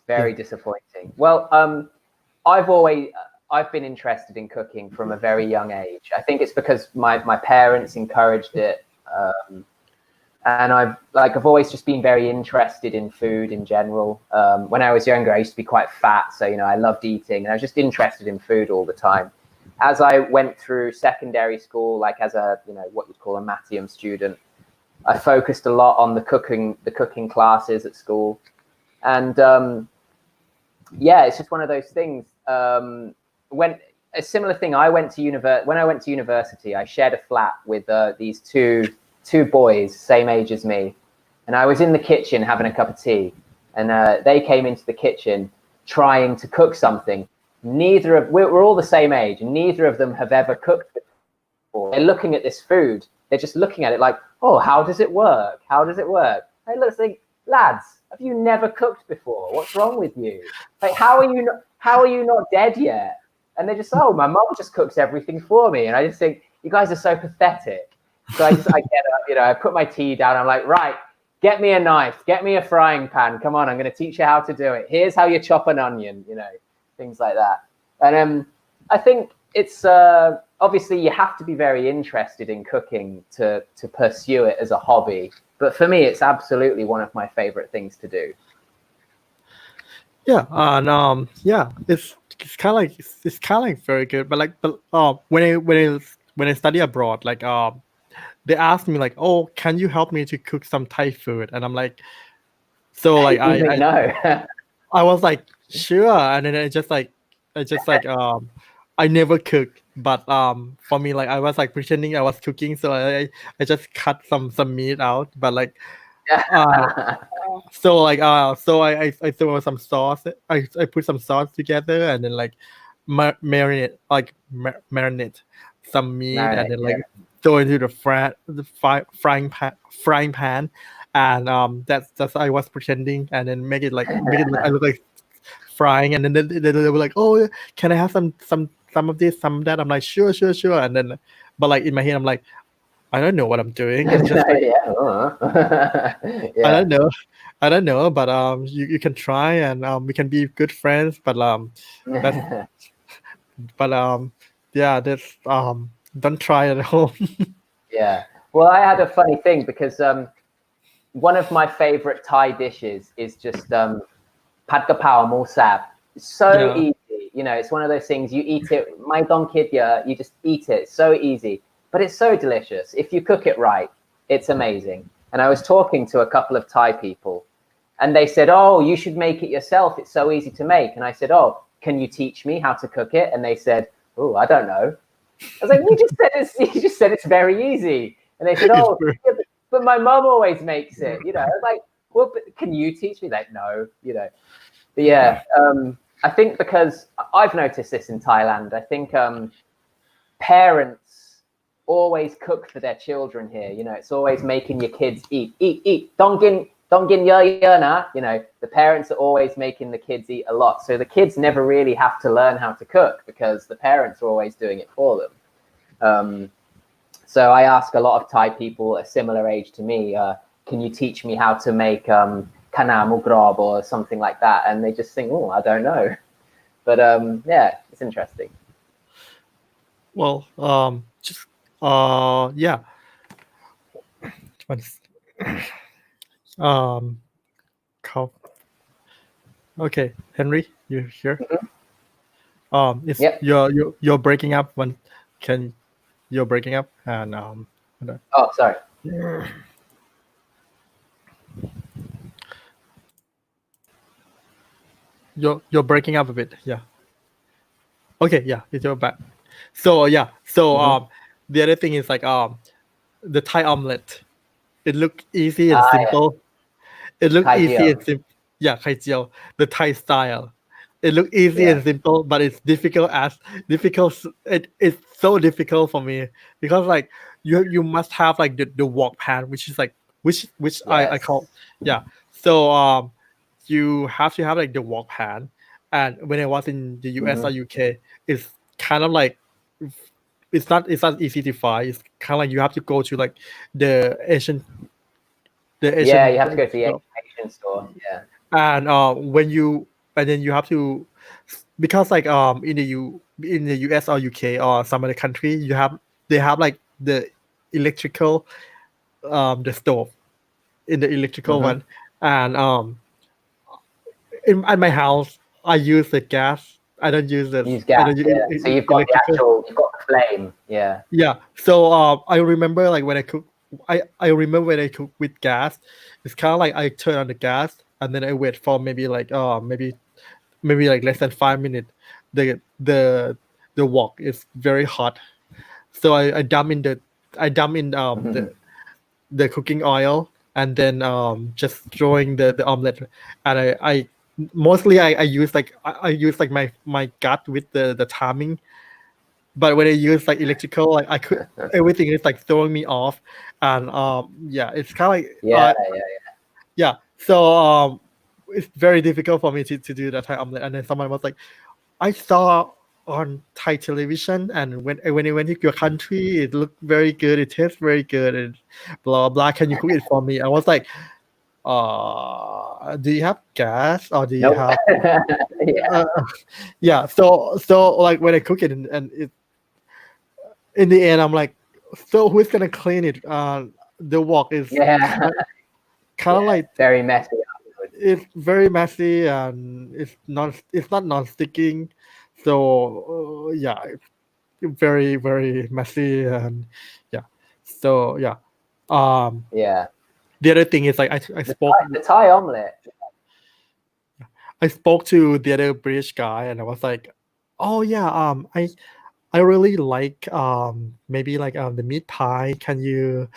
Very disappointing. Well, I've been interested in cooking from a very young age. I think it's because my parents encouraged it. And I've always just been very interested in food in general. When I was younger, I used to be quite fat, so you know I loved eating, and I was just interested in food all the time. As I went through secondary school, like as a what you'd call a Matthew student, I focused a lot on the cooking classes at school, and yeah, it's just one of those things. When a similar thing, when I went to university, I shared a flat with these two boys, same age as me, and I was in the kitchen having a cup of tea, and they came into the kitchen trying to cook something. We're all the same age, and neither of them have ever cooked before. They're looking at this food, they're just looking at it like, oh, how does it work? How does it work? I look think, lads, have you never cooked before? What's wrong with you? Like, how are you not dead yet? And they just, oh, my mom just cooks everything for me, and I just think, you guys are so pathetic. So I get up, I put my tea down. I'm like, right, get me a knife, get me a frying pan. Come on, I'm going to teach you how to do it. Here's how you chop an onion, things like that. And I think it's obviously you have to be very interested in cooking to pursue it as a hobby. But for me, it's absolutely one of my favorite things to do. Yeah, and yeah, it's kind of like very good. But when I study abroad, like they asked me like, oh, can you help me to cook some Thai food? And I'm like, so like I was like, sure. And then I never cooked, but for me, like I was like pretending I was cooking, so I just cut some meat out, but like so like so I throw some sauce. I put some sauce together, and then like marinate some meat, and then like throw into the frying pan, and that's I was pretending, and then make it look I look like frying, and then they were like, oh, can I have some of this, some of that? I'm like, sure, and then but like in my head I'm like, I don't know what I'm doing. Just like, I don't know, but you can try, and we can be good friends, but yeah, that's don't try at home. Yeah. Well, I had a funny thing because one of my favorite Thai dishes is just pad kapao mo sab. It's so easy. You know, it's one of those things you eat it. My don kid, you just eat it. It's so easy, but it's so delicious. If you cook it right, it's amazing. And I was talking to a couple of Thai people, and they said, "Oh, you should make it yourself. It's so easy to make." And I said, "Oh, can you teach me how to cook it?" And they said, "Oh, I don't know." I was like, "You just said it's very easy." And they said, "Oh, yeah, but my mom always makes it." You know, I was like, "Well, but can you teach me?" Like, no, you know. But yeah, I think because I've noticed this in Thailand. I think parents always cook for their children here. You know, it's always making your kids eat. Don't get na. You know, the parents are always making the kids eat a lot. So the kids never really have to learn how to cook because the parents are always doing it for them. So I ask a lot of Thai people a similar age to me, can you teach me how to make kana mugrob or something like that? And they just think, oh, I don't know. But yeah, it's interesting. Well, just yeah. Okay, Henry, you here? It's Yep. you're breaking up when you're breaking up and Oh, sorry. You're breaking up a bit. Yeah. Okay. Yeah. It's your back. So yeah. So the other thing is like the Thai omelet. It looked easy and simple. Yeah. It looked Kai easy jiao. and simple. Yeah, kai jiao, the Thai style. It looked easy and simple, but it's difficult. It's so difficult for me because like you must have like the wok pan, which is like which I call So you have to have like the wok pan, and when I was in the US or UK, it's kind of like it's not easy to find. It's kind of like you have to go to like the Asian. Yeah, you have to go to the Asian store. Yeah. And then you have to, because like in the US or UK or some other country, they have like the electrical the stove in the electrical one, and at my house I use the gas. I don't use this. Use gas. So you've got electrical. you've got the flame. Yeah. Yeah. So I remember like when I cook, I remember when I cook with gas, it's kind of like I turn on the gas and then I wait for maybe like maybe like less than 5 minutes. The wok is very hot, so I dump in the cooking oil and then just throwing the omelet, and I mostly I use like I use like my gut with the timing. But when I use like electrical, like I could everything is like throwing me off, and yeah, it's kind of like yeah. So it's very difficult for me to do that Thai omelet. And then someone was like, I saw on Thai television, and when I went to your country, it looked very good. It tastes very good, and blah blah. Can you cook it for me? I was like, do you have gas or do you have? Yeah. So like when I cook it and it. In the end, I'm like, so who's gonna clean it? The wok is kind of like very messy. It's very messy and it's not non-sticking. So yeah, it's very very messy and yeah. So yeah. The other thing is like I spoke the Thai omelet. I spoke to the other British guy and I was like, oh yeah, I really like maybe like the meat pie. Can you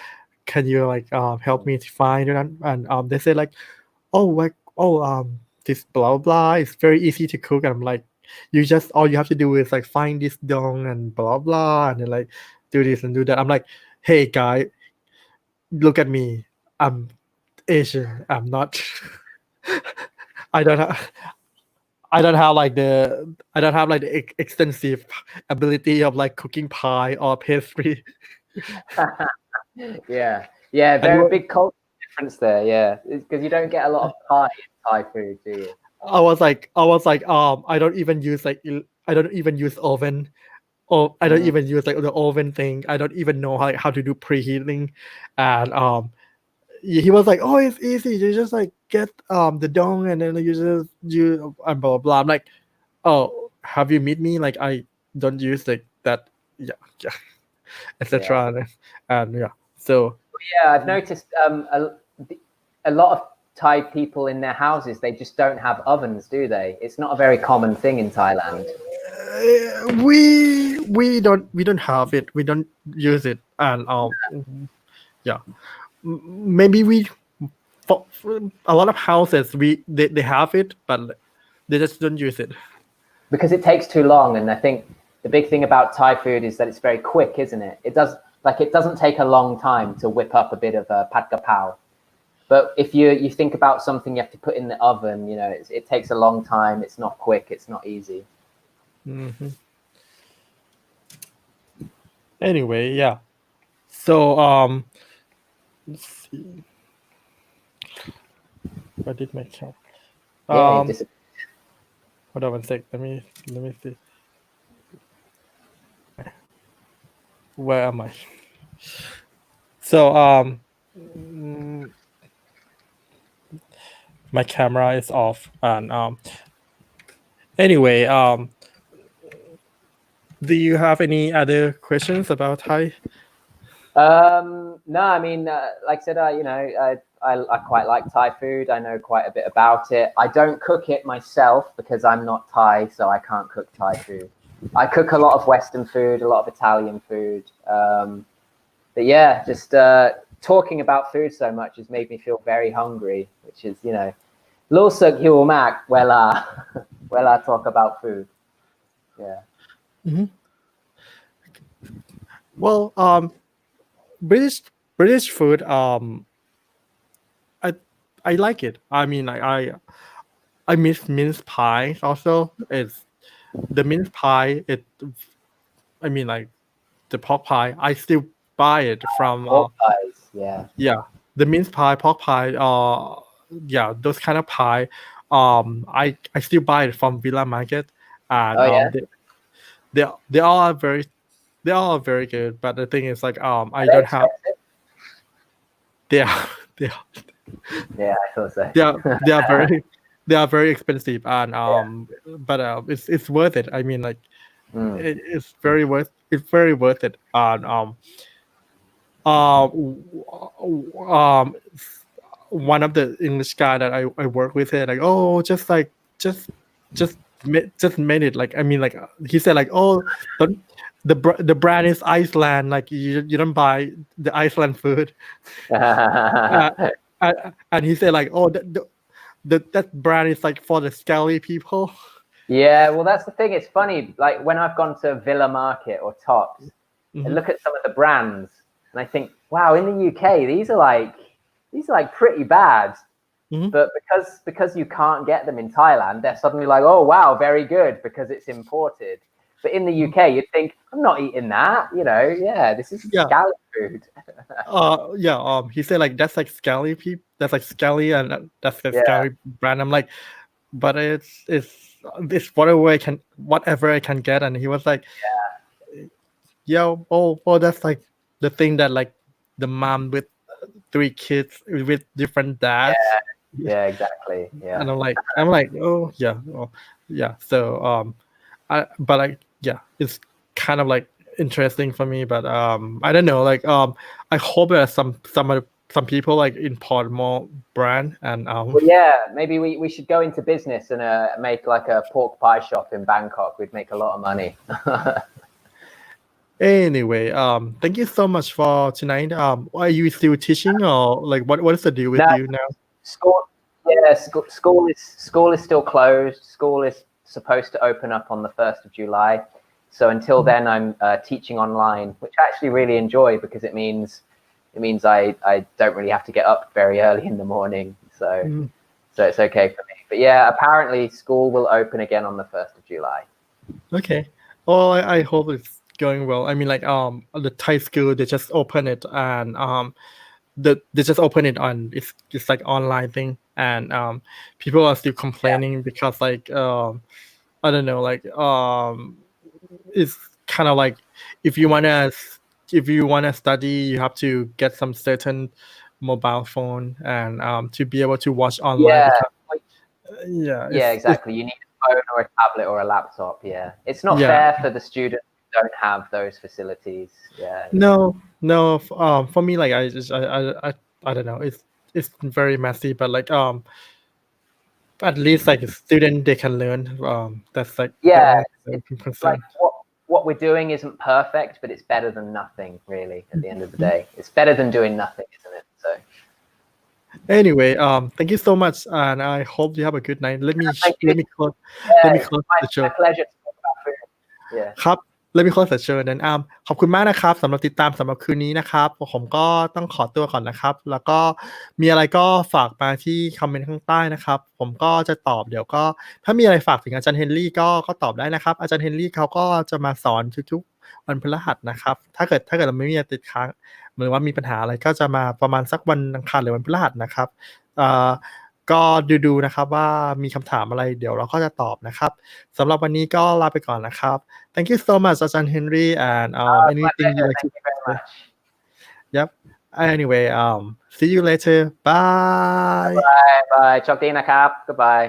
like help me to find it? And they say like, oh like this blah blah is very easy to cook. And I'm like, all you have to do is like find this dong and blah blah and then like do this and do that. I'm like, hey guy, look at me. I'm Asian. I'm not I don't have like the extensive ability of like cooking pie or pastry. Yeah, very big culture difference there. Yeah, because you don't get a lot of pie in Thai food, do you? I was like, I don't even use oven Oh, I don't even use like the oven thing. I don't even know how to do preheating, and he was like, "Oh, it's easy. You just like get the dough and then you just you and blah blah blah." I'm like, "Oh, have you met me? Like I don't use like that, yeah, etc." And yeah, so Yeah, I've noticed a lot of Thai people in their houses, they just don't have ovens, do they? It's not a very common thing in Thailand. we don't have it. We don't use it, and yeah, maybe for a lot of houses they have it, but they just don't use it. Because it takes too long, and I think the big thing about Thai food is that it's very quick, isn't it? It doesn't take a long time to whip up a bit of pad kapao. But if you think about something you have to put in the oven, you know, it takes a long time. It's not quick. It's not easy. Anyway, yeah. So let's see. Where did my count? Yeah, Hold on one sec. Let me see. Where am I? So my camera is off, and anyway, do you have any other questions about Thai? No, I mean, like I said, I quite like Thai food. I know quite a bit about it. I don't cook it myself because I'm not Thai, so I can't cook Thai food. I cook a lot of Western food, a lot of Italian food. But yeah, just talking about food so much has made me feel very hungry, which is, you know, รู้สึกหิวมากเวลา talk about food. Yeah. Well, British food, I like it. I mean, I miss mince pie also. It's the mince pie. I mean, like the pork pie. I still buy it from. Pork pies, yeah. Yeah, the mince pie, pork pie. Yeah, those kind of pie. I still buy it from Villa Market, and they all are very good. But the thing is, like, I don't have. They are. Yeah, I thought so. They are very expensive, and but it's worth it. I mean, like, it's very worth it. And one of the English guy that I work with said like, oh, just made it. Like, I mean, like, he said like, oh, the brand is Iceland. Like, you don't buy the Iceland food. And he said like, oh, that brand is like for the scally people. Yeah, well, that's the thing. It's funny. Like when I've gone to Villa Market or Tops, I look at some of the brands and I think, wow, in the UK, these are like pretty bad. But because you can't get them in Thailand, they're suddenly like, oh wow, very good because it's imported. But in the UK, you'd think, I'm not eating that. You know, yeah, this is scally food. He said like that's like scally people. That's like scally, and that's the scally brand. I'm like, but it's whatever I can get. And he was like, that's like the thing that like the mom with 3 kids with different dads. Yeah, exactly. Yeah. And I'm like, oh yeah. So but like, yeah, it's kind of like interesting for me, but I don't know, like I hope that some people like import more brand and well, yeah, maybe we should go into business and make like a pork pie shop in Bangkok. We'd make a lot of money. Anyway, thank you so much for tonight. Are you still teaching, or like what is the deal with you now? School is still closed. School is supposed to open up on the 1st of July. So until then, I'm teaching online, which I actually really enjoy because it means I don't really have to get up very early in the morning. So it's okay for me. But yeah, apparently school will open again on the 1st of July. Okay. Well, I hope it's going well. I mean, like the Thai school, they just open it, and they just open it on it's like online thing, and people are still complaining because like I don't know, like it's kind of like if you want to study, you have to get some certain mobile phone and to be able to watch online. Yeah. It's Exactly. You need a phone or a tablet or a laptop. Yeah, it's not fair for the students who don't have those facilities. No. For me, like I don't know. It's very messy, but like at least like student they can learn. That's like the only concern. Like what we're doing isn't perfect, but it's better than nothing. Really, at the end of the day, it's better than doing nothing, isn't it? So. Anyway, thank you so much, and I hope you have a good night. Let me close the show. My pleasure to talk about food. Yeah. ครับ Let me close the show then ขอบคุณมากนะครับสำหรับติดตามสำหรับคืนนี้นะครับผมก็ต้องขอตัวก่อนนะครับแล้วก็มีอะไรก็ฝากมาที่คอมเมนต์ข้างใต้นะครับผมก็จะตอบเดี๋ยวก็ถ้ามีอะไรฝากถึงอาจารย์เฮนรี่ก็ตอบได้นะครับอาจารย์เฮนรี่เขาก็จะมาสอนทุกๆวันพฤหัสนะครับถ้าเกิดเราไม่มีอะไรติดค้างหรือว่ามีปัญหาอะไรก็จะมาประมาณสักวันอังคารหรือวันพฤหัสนะครับก็ดูนะครับว่ามีคำถามอะไรเดี๋ยวเราก็จะตอบนะครับสำหรับวันนี้ก็ลาไปก่อนนะครับ Thank you so much อาจารย์เฮนรี่ and anything you like to say Yep anyway see you later bye bye โชคดีนะครับ goodbye